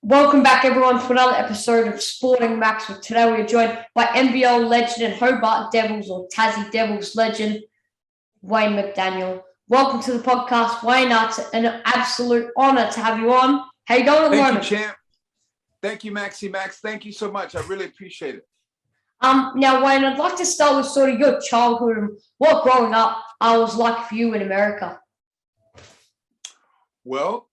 Welcome back, everyone, to another episode of Sporting Max. Today we are joined by NBL legend and Hobart Devils, or Tassie Devils legend, Wayne McDaniel. Welcome to the podcast, Wayne. It's an absolute honour to have you on. How you going at the moment? Thank you, champ. Thank you, Maxie. Max, thank you so much. I really appreciate it. Now, Wayne, I'd like to start with sort of your childhood and what growing up was like for you in America. Well,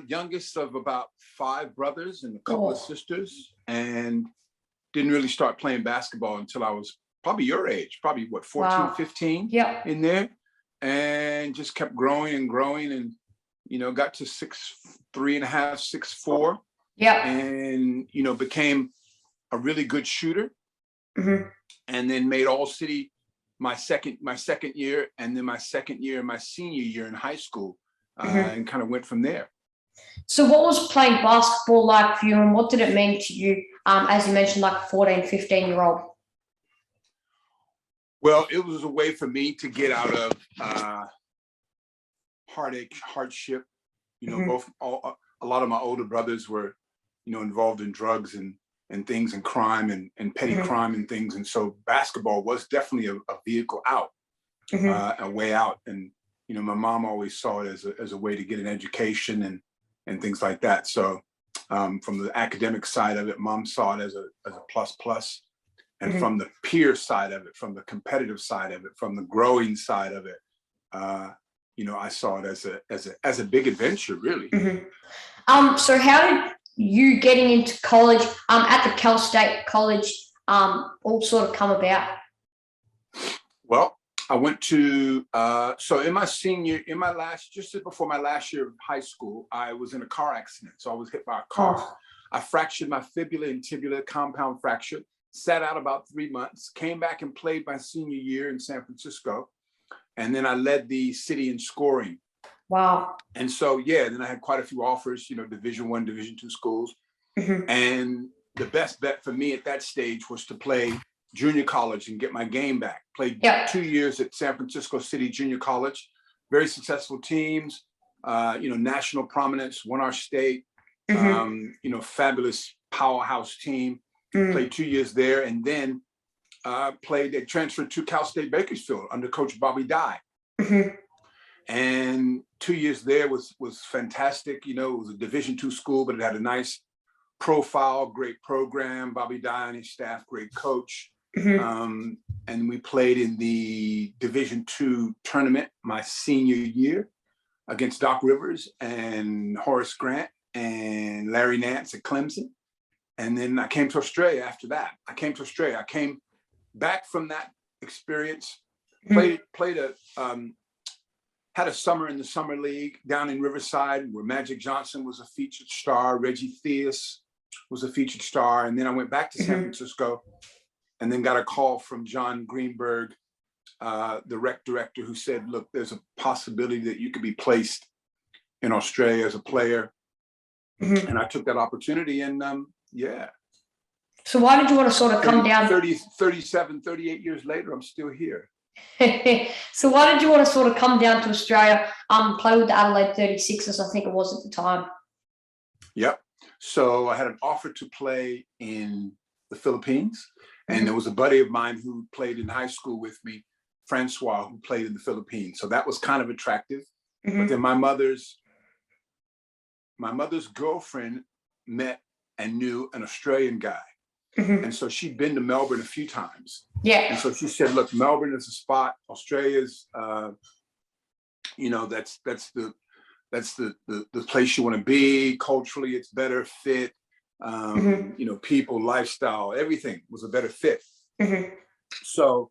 youngest of about 5 brothers and a couple of sisters, and didn't really start playing basketball until I was probably your age, probably 14, 15 in there, and just kept growing and growing, and got to 6'3.5", 6'4", and became a really good shooter, and then made All City my second year, and then my second year and my senior year in high school, and kind of went from there. So what was playing basketball like for you, and what did it mean to you, as you mentioned, like a 14, 15-year-old? Well, it was a way for me to get out of heartache, hardship. A lot of my older brothers were, involved in drugs and things, and crime and petty crime and things. And so basketball was definitely a vehicle out, a way out. And, my mom always saw it as a way to get an education and things like that. So from the academic side of it, mom saw it as a plus. And from the peer side of it, from the competitive side of it, from the growing side of it, I saw it as a big adventure, really. So how did you getting into college at the Cal State College all sort of come about? Well, I went to just before my last year of high school, I was in a car accident. So I was hit by a car. I fractured my fibula and tibia, compound fracture, sat out about 3 months, came back and played my senior year in San Francisco. And then I led the city in scoring. Wow. And so, then I had quite a few offers, Division I, Division II schools. And the best bet for me at that stage was to play junior college and get my game back. Played 2 years at San Francisco City Junior College, very successful teams, national prominence, won our state, fabulous powerhouse team. Played 2 years there, and then transferred to Cal State Bakersfield under Coach Bobby Dye. And 2 years there was fantastic. It was a Division II school, but it had a nice profile, great program. Bobby Dye and his staff, great coach. And we played in the Division II tournament my senior year against Doc Rivers and Horace Grant and Larry Nance at Clemson. And then I came to Australia after that. I came back from that experience, had a summer in the summer league down in Riverside where Magic Johnson was a featured star, Reggie Theus was a featured star. And then I went back to San Francisco and then got a call from John Greenberg, the rec director, who said, look, there's a possibility that you could be placed in Australia as a player. And I took that opportunity, and So why did you want to sort of come down? 38 years later, I'm still here. So why did you want to sort of come down to Australia, play with the Adelaide 36ers, I think it was at the time? Yep. So I had an offer to play in the Philippines, and there was a buddy of mine who played in high school with me, Francois, who played in the Philippines. So that was kind of attractive. But then my mother's girlfriend met and knew an Australian guy. And so she'd been to Melbourne a few times. And so she said, look, Melbourne is a spot. Australia's, that's the place you want to be. Culturally, it's better fit. People, lifestyle, everything was a better fit. So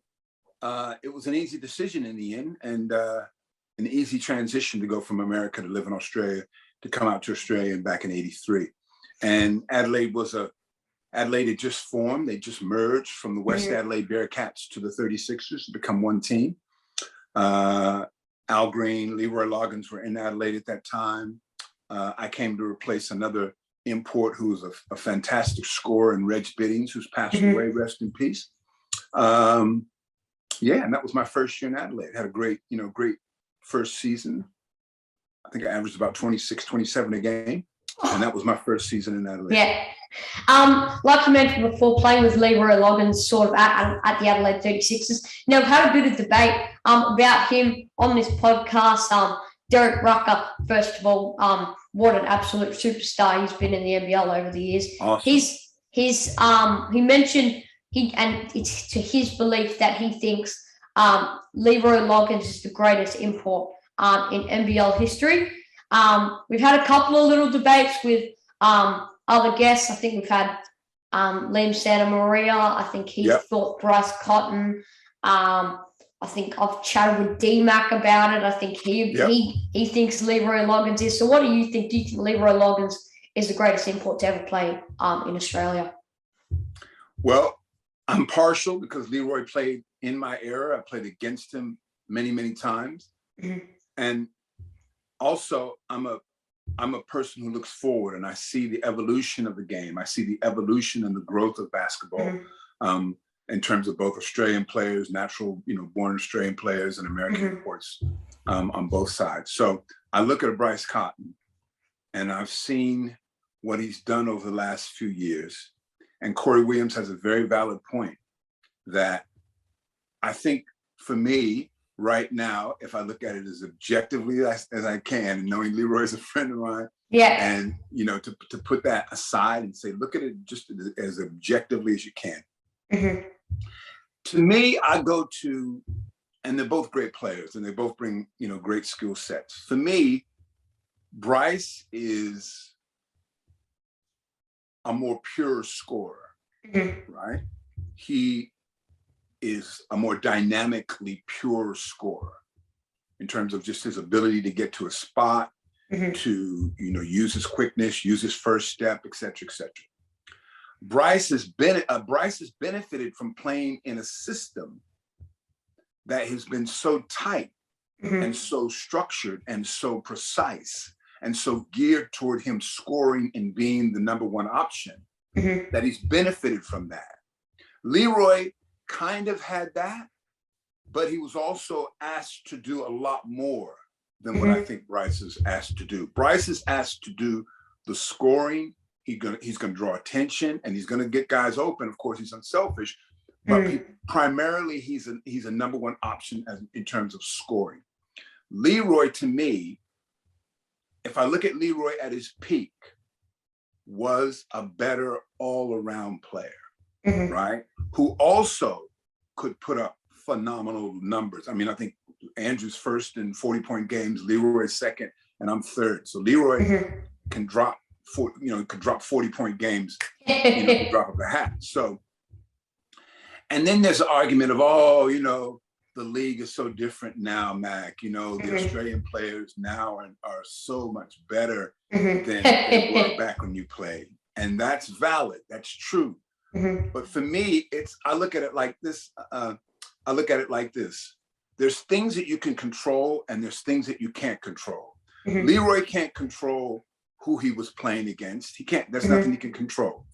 it was an easy decision in the end, and an easy transition to go from America to live in Australia, to come out to Australia back in '83. And Adelaide had just formed. They just merged from the West Adelaide Bearcats to the 36ers to become one team. Al Green, Leroy Logan were in Adelaide at that time. I came to replace another import who was a fantastic scorer, in Reg Biddings, who's passed away, rest in peace. And that was my first year in Adelaide. Had a great first season. I think I averaged about 26, 27 a game. And that was my first season in Adelaide. Yeah. Like you mentioned before, playing with Leroy Logan sort of at the Adelaide 36ers. Now, we've had a bit of debate about him on this podcast. Derek Rucker, first of all, what an absolute superstar he's been in the NBL over the years. Awesome. He mentioned it's to his belief that he thinks Leroy Logan is the greatest import in NBL history. We've had a couple of little debates with other guests. I think we've had Liam Santa Maria. I think he thought Bryce Cotton. I think I've chatted with D-Mac about it. I think he thinks Leroy Loggins is. So what do you think? Do you think Leroy Loggins is the greatest import to ever play in Australia? Well, I'm partial because Leroy played in my era. I played against him many, many times. Mm-hmm. And also, I'm a person who looks forward, and I see the evolution of the game. I see the evolution and the growth of basketball. Mm-hmm. In terms of both Australian players, natural, born Australian players, and American imports on both sides. So I look at Bryce Cotton, and I've seen what he's done over the last few years. And Corey Williams has a very valid point that I think for me right now, if I look at it as objectively as I can, and knowing Leroy is a friend of mine, and to put that aside and say, look at it just as objectively as you can. Mm-hmm. To me, I go to, and they're both great players, and they both bring, great skill sets. For me, Bryce is a more pure scorer, right? He is a more dynamically pure scorer in terms of just his ability to get to a spot, to, use his quickness, use his first step, et cetera, et cetera. Bryce has benefited from playing in a system that has been so tight and so structured and so precise and so geared toward him scoring and being the number one option that he's benefited from that. Leroy kind of had that, but he was also asked to do a lot more than what I think Bryce is asked to do. Bryce is asked to do the scoring. He's gonna draw attention, and he's gonna get guys open. Of course, he's unselfish, but primarily he's a number one option in terms of scoring. Leroy, to me, if I look at Leroy at his peak, was a better all-around player, right? Who also could put up phenomenal numbers. I mean, I think Andrew's first in 40-point games, Leroy's second, and I'm third. So Leroy can drop 40-point games, drop of a hat. So, and then there's an argument of, the league is so different now, Mac. The Australian players now are so much better than they were back when you played. And that's valid, that's true. But for me, I look at it like this. There's things that you can control, and there's things that you can't control. Leroy can't control who he was playing against. He can't, there's nothing he can control.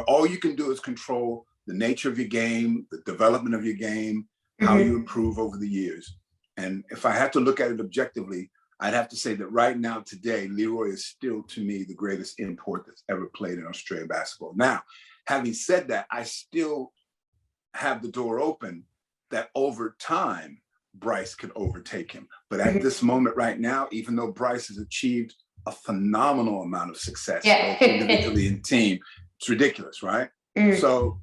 All you can do is control the nature of your game, the development of your game, how you improve over the years. And if I had to look at it objectively, I'd have to say that right now, today, Leroy is still, to me, the greatest import that's ever played in Australian basketball. Now, having said that, I still have the door open that over time, Bryce could overtake him. But at this moment right now, even though Bryce has achieved a phenomenal amount of success, both individually and team, it's ridiculous, right? So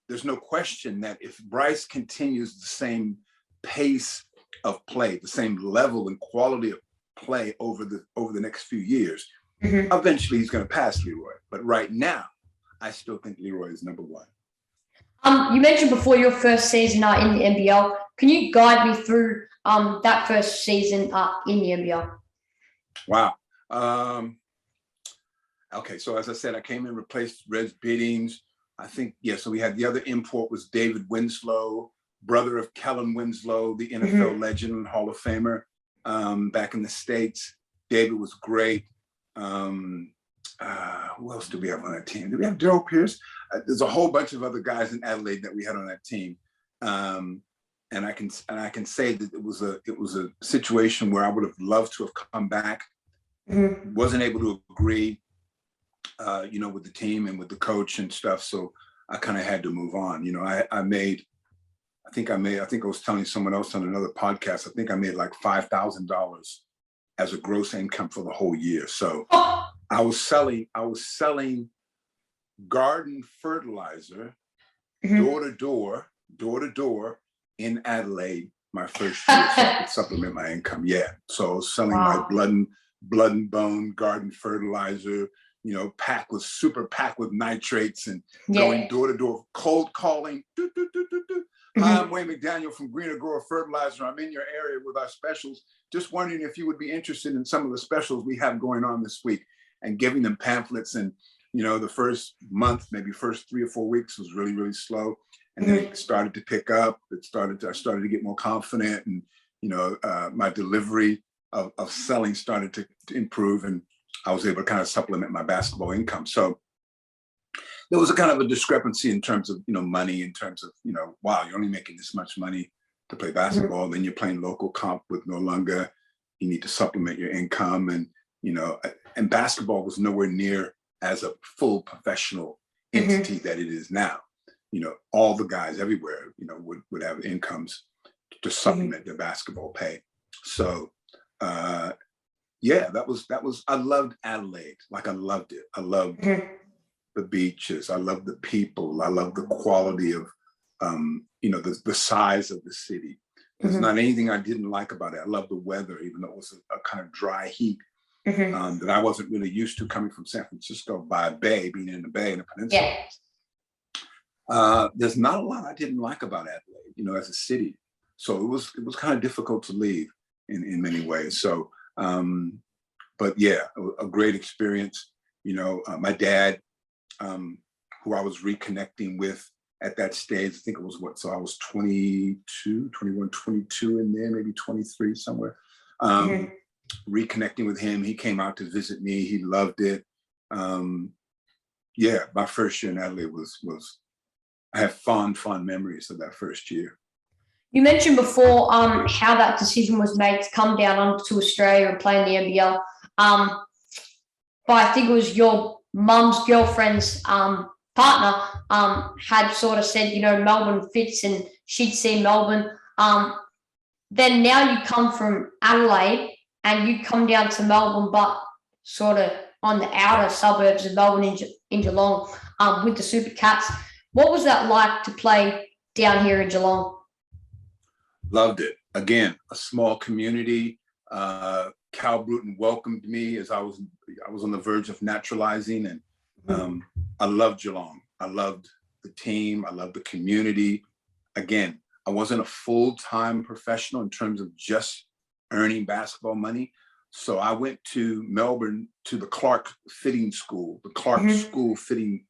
there's no question that if Bryce continues the same pace of play, the same level and quality of play over the next few years, eventually he's going to pass Leroy. But right now, I still think Leroy is number one. You mentioned before your first season in the NBL. Can you guide me through that first season in the NBL? Wow. Okay, so as I said, I came in, replaced Reg Biddings. I think, so we had the other import was David Winslow, brother of Kellen Winslow, the NFL legend and Hall of Famer back in the States. David was great. Who else do we have on that team? Do we have Daryl Pierce? There's a whole bunch of other guys in Adelaide that we had on that team. And I can say that it was a situation where I would have loved to have come back wasn't able to agree, with the team and with the coach and stuff. So I kind of had to move on. I think I was telling someone else on another podcast, I think I made like $5,000 as a gross income for the whole year. So I was selling garden fertilizer door to door in Adelaide my first year, so I could supplement my income. Yeah. So I was selling my blood and bone garden fertilizer, packed with nitrates and going door to door, cold calling. Hi, I'm Wayne McDaniel from Greener Grower Fertilizer. I'm in your area with our specials. Just wondering if you would be interested in some of the specials we have going on this week, and giving them pamphlets. And, the first month, maybe first 3 or 4 weeks was really, really slow. And then it started to pick up. I started to get more confident, and, my delivery of selling started to improve, and I was able to kind of supplement my basketball income. So there was a kind of a discrepancy in terms of, money, in terms of, wow, you're only making this much money to play basketball. Then you're playing local comp with no longer, you need to supplement your income. And, and basketball was nowhere near as a full professional entity that it is now. All the guys everywhere, would have incomes to supplement their basketball pay. So, that was, I loved Adelaide. Like, I loved it. I loved the beaches. I loved the people. I loved the quality of, the size of the city. There's not anything I didn't like about it. I love the weather, even though it was a kind of dry heat that I wasn't really used to coming from San Francisco by a bay, being in the bay in the peninsula. Yeah. There's not a lot I didn't like about Adelaide, as a city. So it was kind of difficult to leave in many ways. So, but yeah, a great experience. My dad, who I was reconnecting with at that stage, I think it was so I was 22 in there, maybe 23 somewhere. Reconnecting with him, he came out to visit me. He loved it. My first year in Adelaide was I have fond memories of that first year. You mentioned before how that decision was made to come down to Australia and play in the NBL. But I think it was your mum's girlfriend's partner had sort of said, Melbourne fits, and she'd seen Melbourne. Then now you come from Adelaide and you come down to Melbourne, but sort of on the outer suburbs of Melbourne in Geelong with the Super Cats. What was that like to play down here in Geelong? Loved it. Again, a small community. Calbritain welcomed me as I was on the verge of naturalizing, and I loved Geelong. I loved the team. I loved the community. Again, I wasn't a full-time professional in terms of just earning basketball money. So I went to Melbourne to the Clark Fitting School, the Clark School Fitting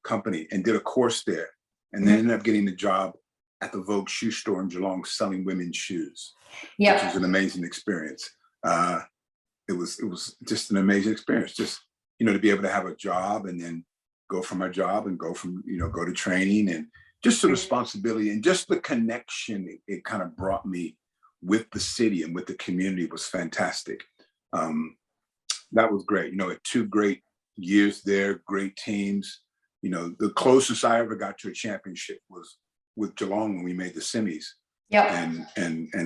Company, and did a course there, and then ended up getting the job at the Vogue shoe store in Geelong selling women's shoes, which was an amazing experience. It was just an amazing experience, just, to be able to have a job and then go from my job and go to training, and just the responsibility and just the connection it kind of brought me with the city and with the community was fantastic. That was great. At 2 great years there, great teams. The closest I ever got to a championship was with Geelong when we made the semis. And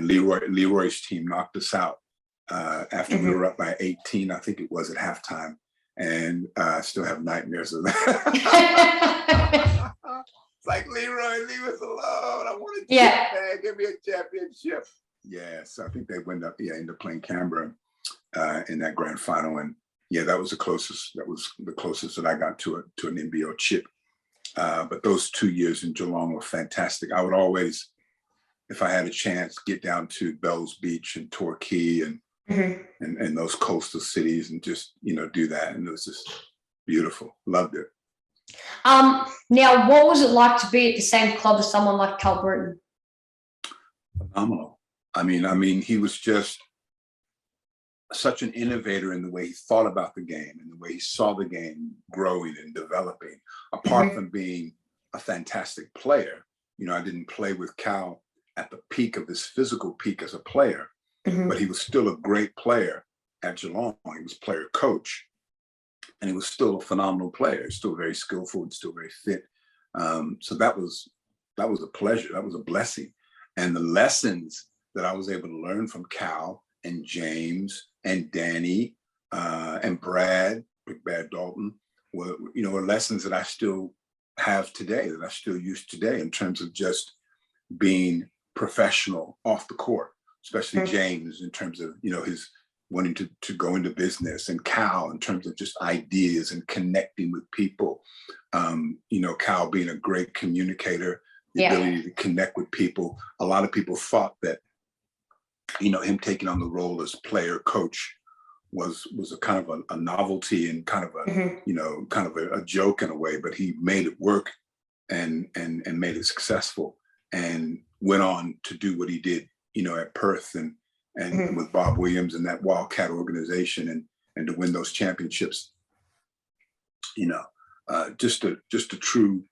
Leroy's team knocked us out after we were up by 18, I think it was, at halftime. And I still have nightmares of that. It's like, Leroy, leave us alone. I want to get back. Give me a championship. Yeah, so I think they ended up playing Canberra in that grand final. And that was the closest. That was the closest that I got to an NBL chip. But those 2 years in Geelong were fantastic. I would always, if I had a chance, get down to Bells Beach and Torquay and those coastal cities and just, do that. And it was just beautiful. Loved it. Now, what was it like to be at the same club as someone like Calbritain? Phenomenal. I mean, he was just such an innovator in the way he thought about the game and the way he saw the game growing and developing. Apart from being a fantastic player, I didn't play with Cal at the peak of his physical peak as a player, but he was still a great player at Geelong. He was player coach, and he was still a phenomenal player, still very skillful and still very fit. So that was a pleasure. That was a blessing. And the lessons that I was able to learn from Cal and James and Danny and Brad, Big Bad Dalton, were lessons that I still have today, that I still use today in terms of just being professional off the court, especially James in terms of, his wanting to go into business, and Cal in terms of just ideas and connecting with people. Cal being a great communicator, the ability to connect with people. A lot of people thought that, him taking on the role as player coach was a kind of a novelty and kind of a joke in a way, but he made it work and made it successful, and went on to do what he did, at Perth and with Bob Williams and that Wildcat organization, and to win those championships. Just a true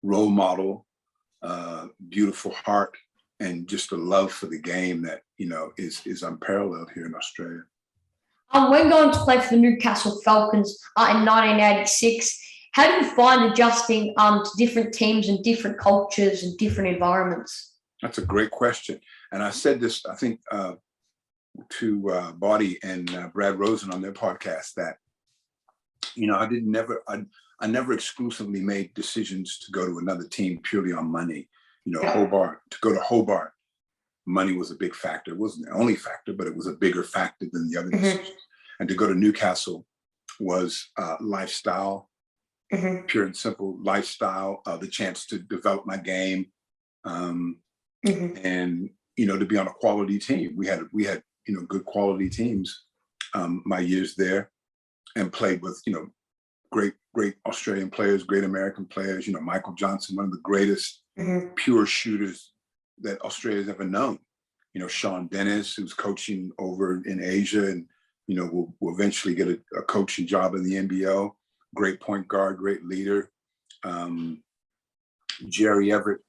role model, beautiful heart, and just a love for the game that is unparalleled here in Australia. When going to play for the Newcastle Falcons in 1986, how do you find adjusting to different teams and different cultures and different environments? That's a great question. And I said this, I think, to Body and Brad Rosen on their podcast, that, I never exclusively made decisions to go to another team purely on money. To go to Hobart, money was a big factor. It wasn't the only factor, but it was a bigger factor than the other decisions. And to go to Newcastle was lifestyle, pure and simple lifestyle, the chance to develop my game, and to be on a quality team. We had good quality teams my years there, and played with great Australian players, great American players. Michael Johnson, one of the greatest pure shooters that Australia's ever known. Sean Dennis, who's coaching over in Asia, and will eventually get a coaching job in the NBL. Great point guard, great leader. Jerry Everett,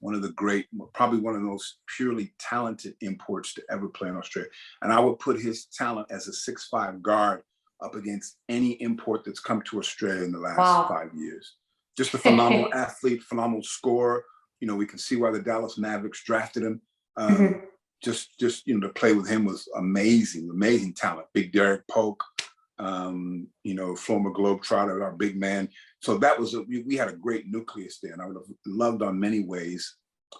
probably one of the most purely talented imports to ever play in Australia. And I would put his talent as a 6'5" guard up against any import that's come to Australia in the last 5 years. Just a phenomenal athlete, phenomenal scorer. We can see why the Dallas Mavericks drafted him. Just to play with him was amazing talent. Big Derek Polk, former Globetrotter, our big man. So that was we had a great nucleus there, and I would have loved on many ways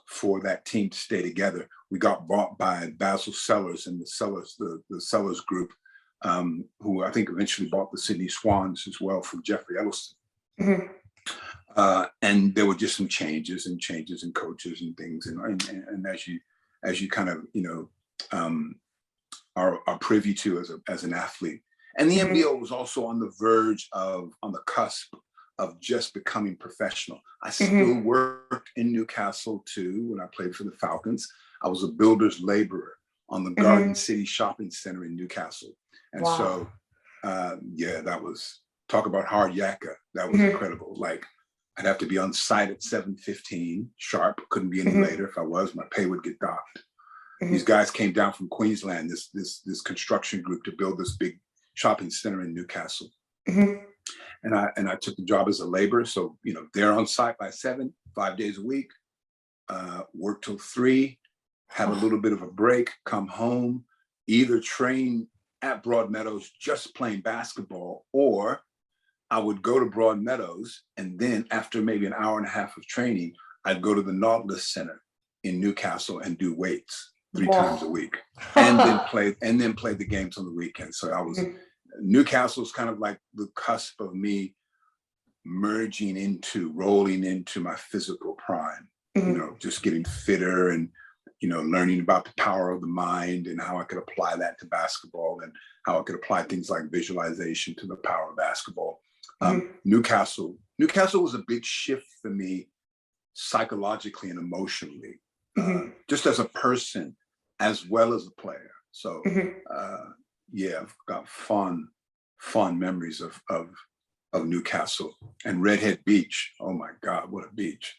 for that team to stay together. We got bought by Basil Sellers and the Sellers group, who I think eventually bought the Sydney Swans as well from Jeffrey Elliston. And there were just some changes in coaches and things, and as you kind of are privy to as an athlete. And the NBL was also on the cusp of just becoming professional. I still worked in Newcastle too when I played for the Falcons. I was a builder's laborer on the Garden City Shopping Center in Newcastle. And so, that was, talk about hard yakka. That was incredible. Like, I'd have to be on site at 7:15 sharp. Couldn't be any later. If I was, my pay would get docked. These guys came down from Queensland, this construction group, to build this big shopping center in Newcastle. And I took the job as a laborer. So, they're on site by 7, 5 days a week, work till 3, have a little bit of a break, come home, either train at Broadmeadows just playing basketball, or I would go to Broadmeadows, and then after maybe an hour and a half of training, I'd go to the Nautilus Center in Newcastle and do weights 3 times a week, and then play the games on the weekend. So I was Newcastle's kind of like the cusp of me rolling into my physical prime. Just getting fitter and learning about the power of the mind and how I could apply that to basketball, and how I could apply things like visualization to the power of basketball. Newcastle was a big shift for me psychologically and emotionally, just as a person as well as a player. So I've got fond memories of Newcastle and Redhead Beach. Oh my God, what a beach!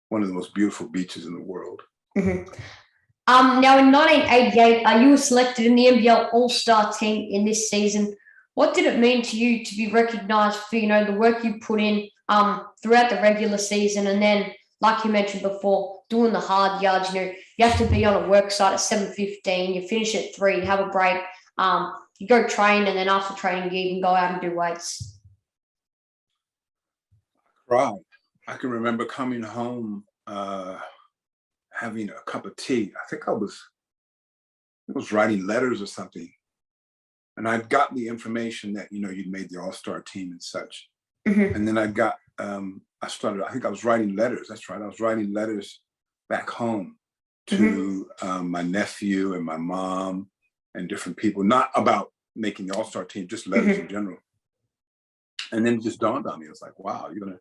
One of the most beautiful beaches in the world. Now in 1988, you were selected in the NBL All Star team in this season. What did it mean to you to be recognised for, the work you put in throughout the regular season, and then, like you mentioned before, doing the hard yards? You have to be on a work site at 7:15. You finish at 3, you have a break. You go train, and then after training, you even go out and do weights. Right. I can remember coming home, having a cup of tea. I think I was writing letters or something. And I'd gotten the information that, you'd made the All-Star team and such. Mm-hmm. And then I think I was writing letters. That's right. I was writing letters back home to my nephew and my mom and different people, not about making the All-Star team, just letters in general. And then it just dawned on me. I was like, wow, you're gonna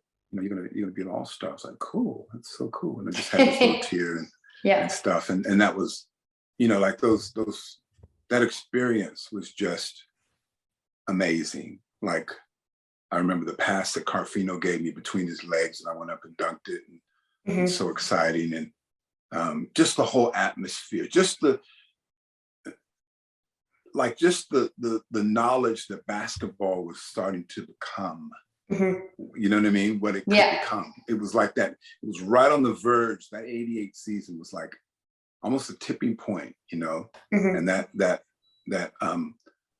be an All-Star. I was like, cool, that's so cool. And I just had this little tear and stuff. And that was, like that experience was just amazing. Like, I remember the pass that Carfino gave me between his legs, and I went up and dunked it, and it was so exciting. And just the whole atmosphere, just the knowledge that basketball was starting to become. You know what I mean? What it could become. It was like that. It was right on the verge. That '88 season was like almost a tipping point, and that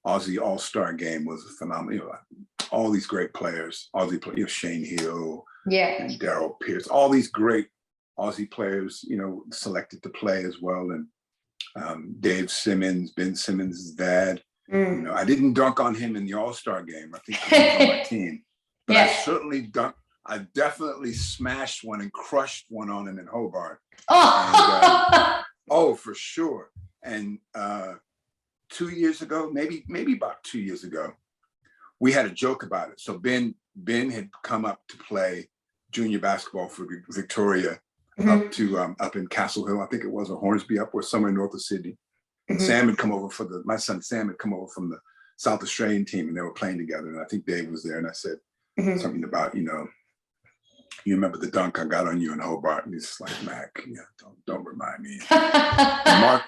Aussie All Star Game was phenomenal. All these great players, Aussie players, Shane Hill, and Darryl Pierce, all these great Aussie players, selected to play as well. And Dave Simmons, Ben Simmons' dad. I didn't dunk on him in the All Star Game. I think he was on my team, but I certainly dunked. I definitely smashed one and crushed one on him in Hobart. And, for sure. And 2 years ago, maybe about 2 years ago, we had a joke about it. So Ben had come up to play junior basketball for Victoria up in Castle Hill, I think it was, or Hornsby, up or somewhere north of Sydney. Sam had come over my son Sam had come over from the South Australian team, and they were playing together. And I think Dave was there, and I said something about, you remember the dunk I got on you in Hobart? And he's like, Mac, don't remind me. And Mark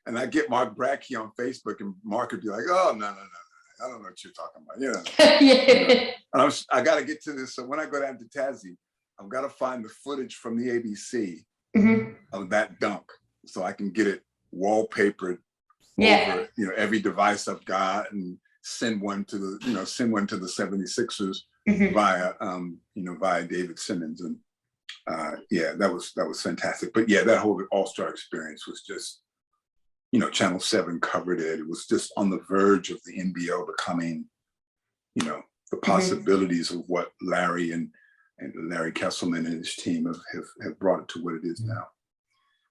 and I get Mark Brackey on Facebook, and Mark would be like, oh no, I don't know what you're talking about. And I got to get to this. So when I go down to Tassie, I've got to find the footage from the ABC of that dunk, so I can get it wallpapered over every device I've got, and send one to the 76ers via David Simmons. And that was fantastic. But that whole All-Star experience was just, Channel 7 covered it. It was just on the verge of the NBL becoming, the possibilities of what Larry and Larry Kesselman and his team have brought it to what it is now.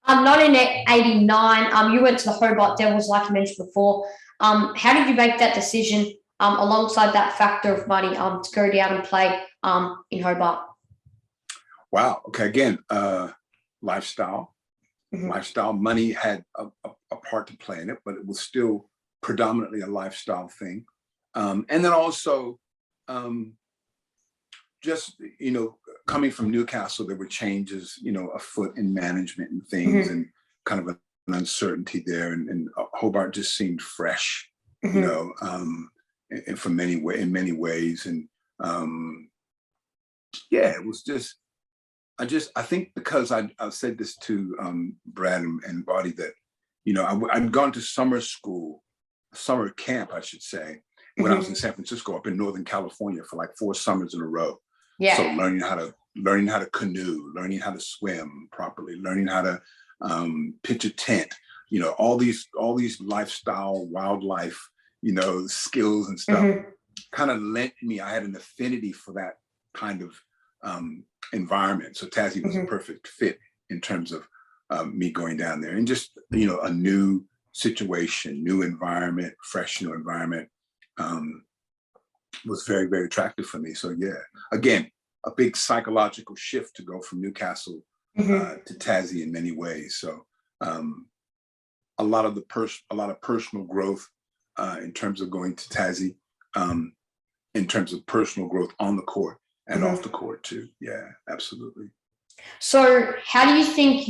1989, you went to the Hobart Devils, like you mentioned before. How did you make that decision, alongside that factor of money, to go down and play in Hobart? Wow. Okay. Again, lifestyle. Lifestyle. Money had a part to play in it, but it was still predominantly a lifestyle thing. And then also, just, coming from Newcastle, there were changes, afoot in management and things, and kind of an uncertainty there. And Hobart just seemed fresh, and in many ways. And it was just, I think because I said this to Brad and Buddy that, I'd gone to summer camp, I should say, when I was in San Francisco, up in Northern California, for like 4 summers in a row. So learning how to canoe, learning how to swim properly, learning how to pitch a tent, all these lifestyle, wildlife, skills and stuff kind of lent me. I had an affinity for that kind of environment. So Tassie was a perfect fit in terms of me going down there, and just, a new situation, new environment, fresh new environment. Was very, very attractive for me. So again, a big psychological shift to go from Newcastle to Tassie in many ways. So a lot of personal growth in terms of going to Tassie, in terms of personal growth on the court and off the court too. Yeah, absolutely. So how do you think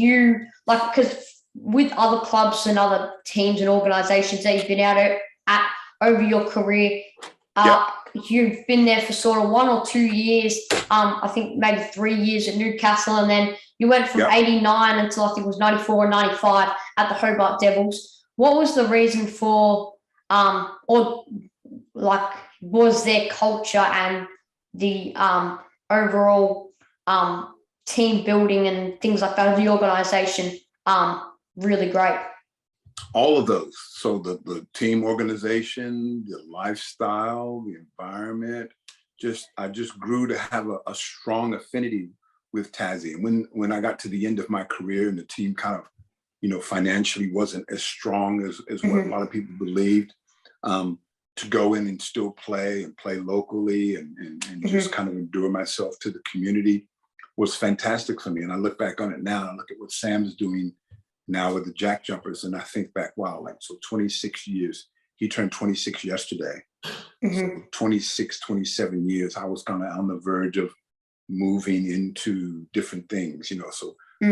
because with other clubs and other teams and organizations that you've been out at, over your career. You've been there for sort of 1 or 2 years, I think maybe 3 years at Newcastle, and then you went from 89 until I think it was 94 or 95 at the Hobart Devils. What was the reason for, was their culture and the overall team building and things like that of the organisation really great? All of those. So the team organization, the lifestyle, the environment, I just grew to have a strong affinity with Tassie. And when I got to the end of my career and the team kind of, financially wasn't as strong as what a lot of people believed, to go in and still play locally and just kind of endure myself to the community was fantastic for me. And I look back on it now and I look at what Sam's doing now with the Jack Jumpers, and I think back, wow, 26 years. He turned 26 yesterday. So 26, 27 years, I was kind of on the verge of moving into different things,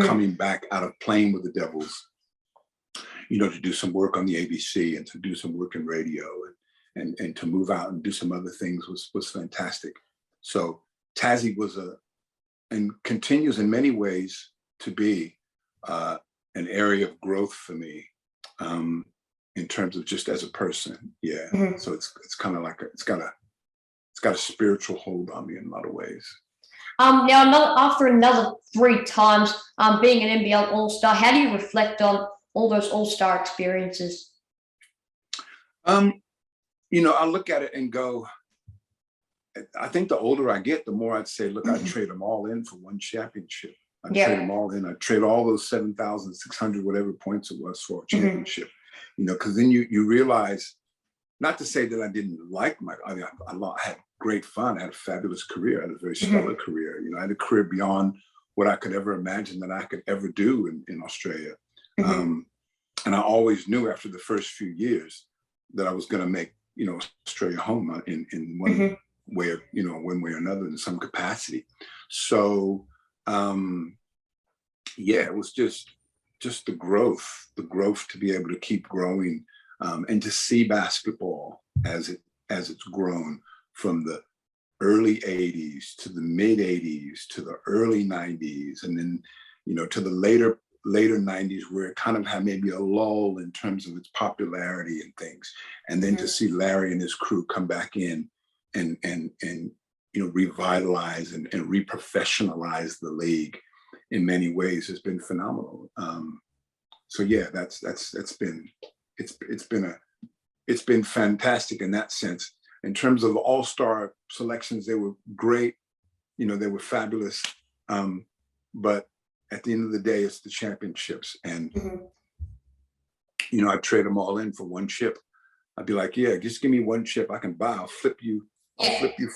coming back out of playing with the Devils, to do some work on the ABC and to do some work in radio and to move out and do some other things was fantastic. So Tassie was and continues in many ways to be an area of growth for me in terms of just as a person. Yeah. So it's kind of like it's got a spiritual hold on me in a lot of ways. Now, after another 3 times being an NBL All Star, how do you reflect on all those All Star experiences? I look at it and go, I think the older I get, the more I'd say, look, I'd trade them all in for one championship. I'd trade them all in. I'd trade all those 7,600 whatever points it was for a championship. Because then you realize, not to say that I didn't like I had great fun. I had a fabulous career. I had a very stellar career. I had a career beyond what I could ever imagine that I could ever do in Australia. And I always knew after the first few years that I was going to make, Australia home in one way, one way or another in some capacity. So, it was just the growth to be able to keep growing and to see basketball as it's grown from the early 80s to the mid 80s to the early 90s, and then, to the later 90s where it kind of had maybe a lull in terms of its popularity and things. And then to see Larry and his crew come back in and revitalize and reprofessionalize the league in many ways has been phenomenal. So yeah, it's been fantastic in that sense. In terms of all-star selections, they were great. They were fabulous. But at the end of the day, it's the championships. And, I'd trade them all in for one chip. I'd be like, yeah, just give me one chip I can buy. I'll flip you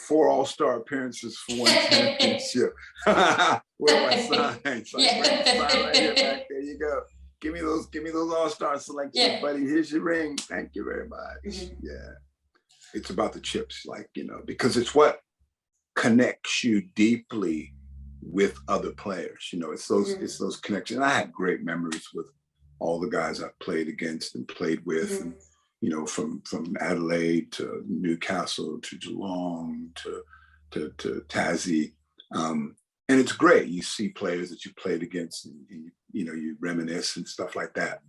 4 all-star appearances for one championship. Where my signs? Sign right here, back there you go. Give me those all-star selections, buddy. Here's your ring. Thank you very much. Yeah. It's about the chips, because it's what connects you deeply with other players. It's those connections. And I had great memories with all the guys I played against and played with, and, from Adelaide to Newcastle to Geelong to Tassie. And it's great. You see players that you played against and you reminisce and stuff like that.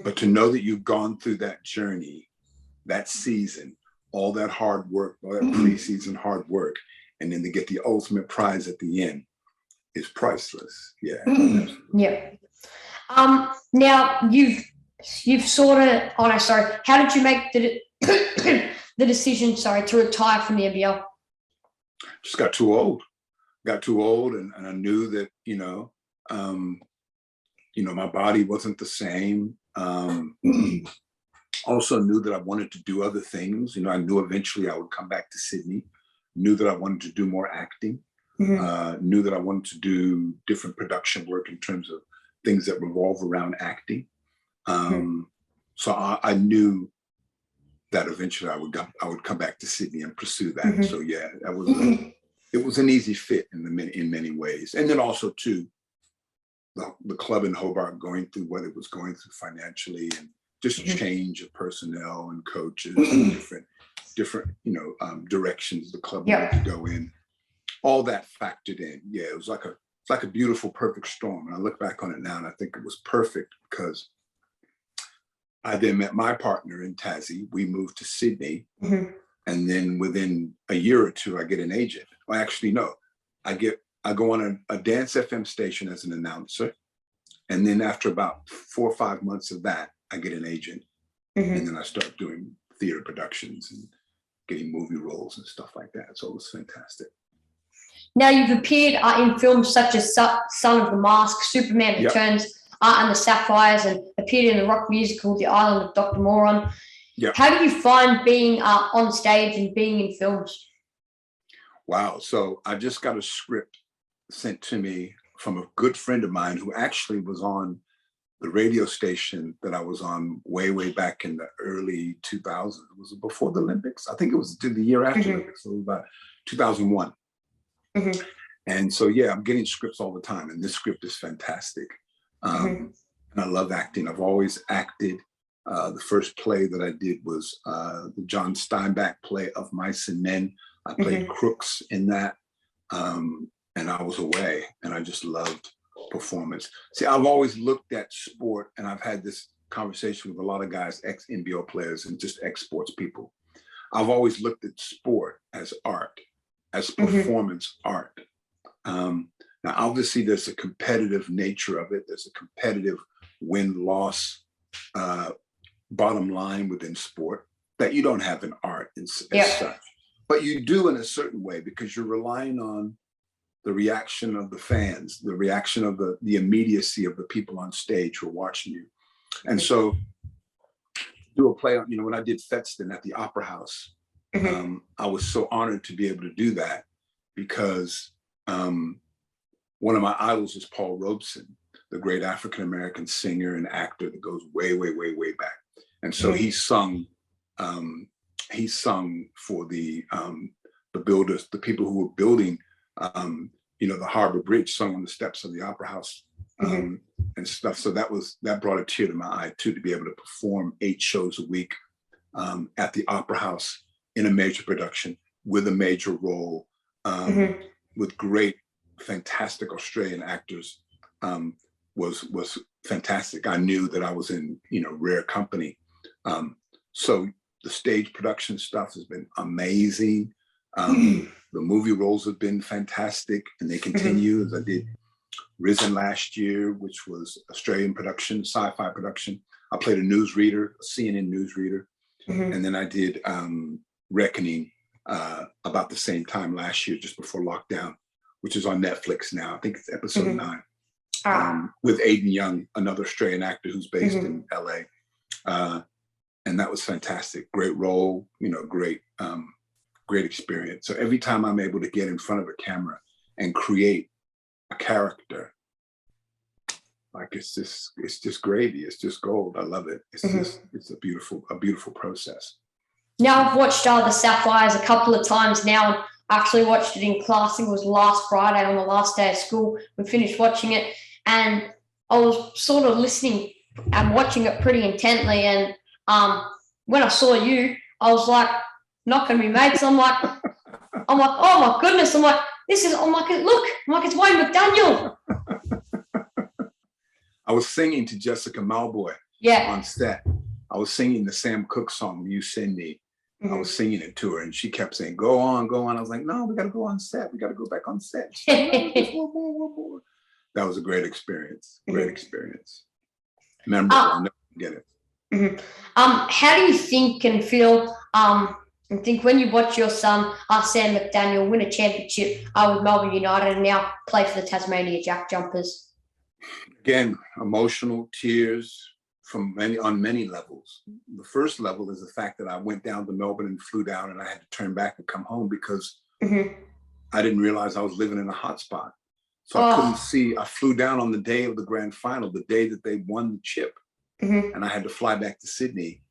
But to know that you've gone through that journey, that season, all that hard work, all that preseason hard work, and then to get the ultimate prize at the end is priceless. Yeah. Yeah. Now you've sort of, how did you make the decision, to retire from the NBL? Just got too old. And I knew that, my body wasn't the same. Also knew that I wanted to do other things. I knew eventually I would come back to Sydney. Knew that I wanted to do more acting. Knew that I wanted to do different production work in terms of things that revolve around acting. So I knew that eventually I would come back to Sydney and pursue that. So yeah, it was an easy fit in many ways. And then also too, the club in Hobart going through what it was going through financially, and just change of personnel and coaches, and different directions the club wanted to go in. All that factored in. Yeah, it was like a beautiful, perfect storm. And I look back on it now and I think it was perfect because I then met my partner in Tassie. We moved to Sydney. And then within a year or two, I get an agent. Well, actually, no, I go on a Dance FM station as an announcer. And then after about 4 or 5 months of that, I get an agent. And then I start doing theater productions and getting movie roles and stuff like that. So it was fantastic. Now, you've appeared in films such as Son of the Mask, Superman Returns, and The Sapphires, and appeared in the rock musical The Island of Dr. Moron. How do you find being on stage and being in films? Wow. So I just got a script sent to me from a good friend of mine who actually was on the radio station that I was on way back in the early 2000s. It was before the Olympics. I think it was the year after the Olympics. So it was about 2001. And so, I'm getting scripts all the time. And this script is fantastic. And I love acting. I've always acted. The first play that I did was the John Steinbeck play of Mice and Men. I played Crooks in that. And I was away, and I just loved performance. See, I've always looked at sport, and I've had this conversation with a lot of guys, ex-NBL players and just ex-sports people. I've always looked at sport as art, as performance art. Now, obviously, there's a competitive nature of it. There's a competitive win-loss bottom line within sport that you don't have in art as such. But you do in a certain way because you're relying on the reaction of the fans, the reaction of the immediacy of the people on stage who are watching you. And so do a play on, when I did Fedston at the Opera House, I was so honored to be able to do that because one of my idols is Paul Robeson, the great African-American singer and actor that goes way back. And so he sung for the builders, the people who were building the Harbor Bridge, sung on the steps of the Opera House and stuff. So that brought a tear to my eye too, to be able to perform 8 shows a week at the Opera House in a major production with a major role with great, fantastic Australian actors was fantastic. I knew that I was in rare company. So the stage production stuff has been amazing. The movie roles have been fantastic, and they continue. As I did Risen last year, which was Australian production, sci-fi production. I played a newsreader, a CNN newsreader, and then I did Reckoning about the same time last year, just before lockdown, which is on Netflix now. I think it's episode 9, with Aidan Young, another Australian actor who's based in LA, and that was fantastic. Great role, great experience. So every time I'm able to get in front of a camera and create a character, like it's just gravy. It's just gold. I love it. It's a beautiful process. Now I've watched The Sapphires a couple of times now. I actually watched it in class. I think it was last Friday on the last day of school. We finished watching it, and I was sort of listening and watching it pretty intently. And when I saw you, I was like, not going to be mates. I'm like, oh my goodness. I'm like, look, it's Wayne McDaniel. I was singing to Jessica Malboy on set. I was singing the Sam Cooke song, You Send Me. I was singing it to her, and she kept saying, go on. I was like, no, we got to go on set. We got to go back on set. She said, no, just one more. That was a great experience. Memorable. I'll never forget it. How do you think and feel and think when you watch your son, Sam McDaniel, win a championship with Melbourne United and now play for the Tasmania Jack Jumpers? Again, emotional tears on many levels. The first level is the fact that I went down to Melbourne and flew down, and I had to turn back and come home because I didn't realize I was living in a hot spot. So I couldn't see. I flew down on the day of the grand final, the day that they won the chip. And I had to fly back to Sydney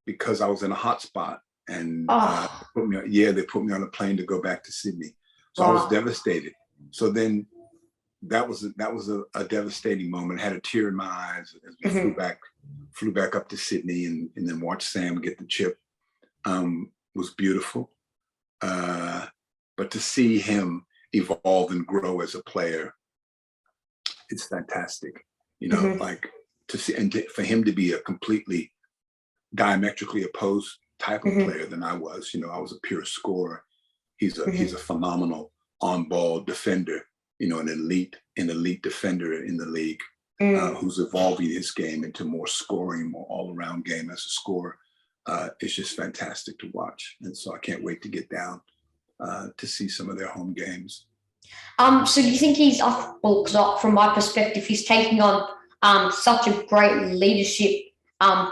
because I was in a hot spot. And they put me on a plane to go back to Sydney. So I was devastated. So then that was a devastating moment. I had a tear in my eyes as we flew back up to Sydney and then watched Sam get the chip. Was beautiful. But to see him evolve and grow as a player, it's fantastic. Like to see for him to be a completely diametrically opposed type of player than I was. I was a pure scorer. He's a phenomenal on-ball defender. An elite defender in the league who's evolving his game into more scoring, more all-around game as a scorer. It's just fantastic to watch, and so I can't wait to get down to see some of their home games. So do you think he's from my perspective, he's taking on such a great leadership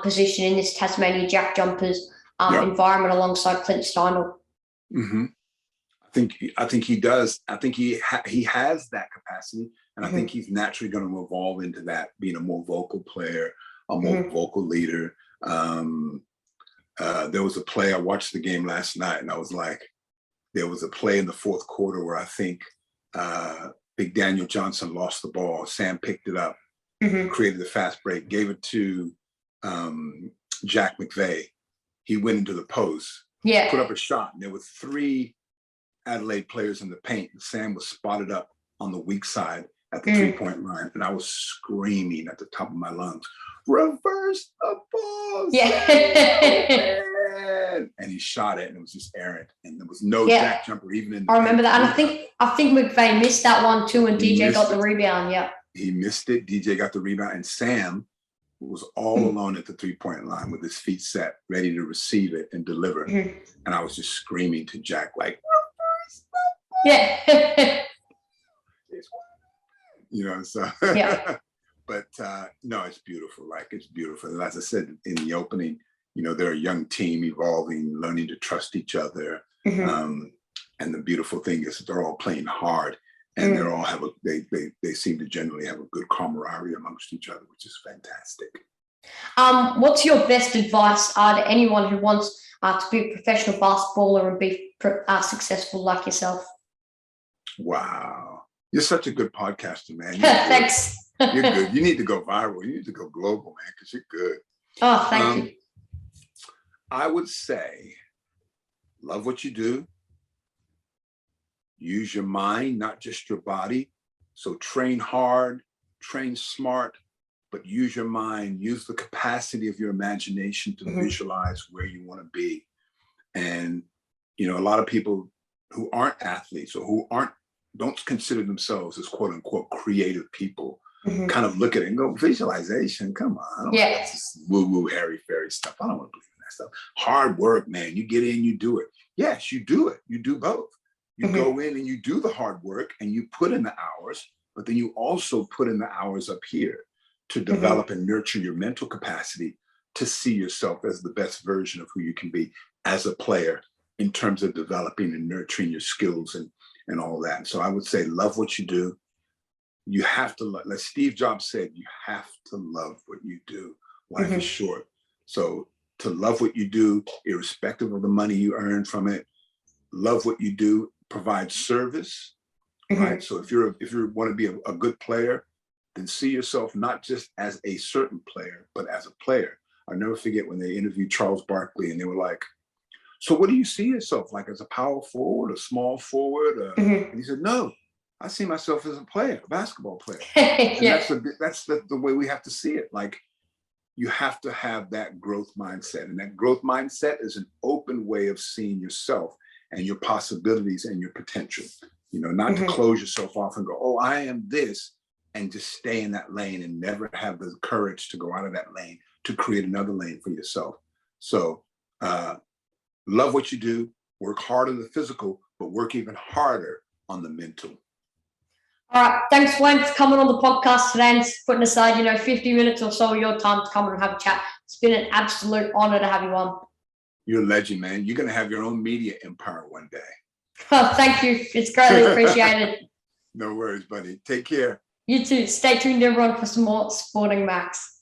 position in this Tasmania Jack Jumpers environment alongside Clint Steinel? I think he does. I think he has that capacity, and I think he's naturally going to evolve into that, being a more vocal player, a more vocal leader. There was a play, I watched the game last night, and I was like, there was a play in the fourth quarter where I think McDaniel Johnson lost the ball. Sam picked it up, created the fast break, gave it to Jack McVeigh. He went into the post, put up a shot, and there were 3 Adelaide players in the paint. And Sam was spotted up on the weak side at the 3-point line, and I was screaming at the top of my lungs, "Reverse the ball!" And he shot it, and it was just errant, and there was no jack jumper even in. I remember that, and I think McVeigh missed that one too, and DJ got the rebound. Yeah, he missed it. DJ got the rebound, and Sam was all alone at the 3-point line with his feet set, ready to receive it and deliver. And I was just screaming to Jack, like, "Reverse the ball!" So. But no, it's beautiful. Like, it's beautiful. And as I said in the opening, they're a young team evolving, learning to trust each other. And the beautiful thing is that they're all playing hard, and they're all they seem to generally have a good camaraderie amongst each other, which is fantastic. What's your best advice to anyone who wants to be a professional basketballer and be successful like yourself? Wow. You're such a good podcaster, man. Thanks. You're good. You need to go viral. You need to go global, man, because you're good. Oh, thank you. I would say, love what you do. Use your mind, not just your body. So train hard, train smart, but use your mind. Use the capacity of your imagination to visualize where you want to be. And, a lot of people who aren't athletes or who don't consider themselves as quote unquote creative people kind of look at it and go, visualization, come on. I don't want this woo-woo, airy-fairy stuff. I don't want to believe in that stuff. Hard work, man. You get in, you do it. Yes, you do it. You do both. You go in and you do the hard work and you put in the hours, but then you also put in the hours up here to develop and nurture your mental capacity to see yourself as the best version of who you can be as a player in terms of developing and nurturing your skills and all that. So I would say, love what you do. You have to, like Steve Jobs said, you have to love what you do. Life is short. So to love what you do, irrespective of the money you earn from it, love what you do, provide service, right? So if you want to be a good player, then see yourself not just as a certain player, but as a player. I'll never forget when they interviewed Charles Barkley and they were like, "So what do you see yourself like, as a power forward, a small forward?" And he said, "No, I see myself as a player, a basketball player." And that's the way we have to see it. Like, you have to have that growth mindset. And that growth mindset is an open way of seeing yourself and your possibilities and your potential. Not to close yourself off and go, "Oh, I am this," and just stay in that lane and never have the courage to go out of that lane to create another lane for yourself. So love what you do, work hard on the physical, but work even harder on the mental. All right. Thanks, Wayne, for coming on the podcast today and putting aside, 50 minutes or so of your time to come on and have a chat. It's been an absolute honor to have you on. You're a legend, man. You're going to have your own media empire one day. Oh, thank you. It's greatly appreciated. No worries, buddy. Take care. You too. Stay tuned, everyone, for some more Sporting Max.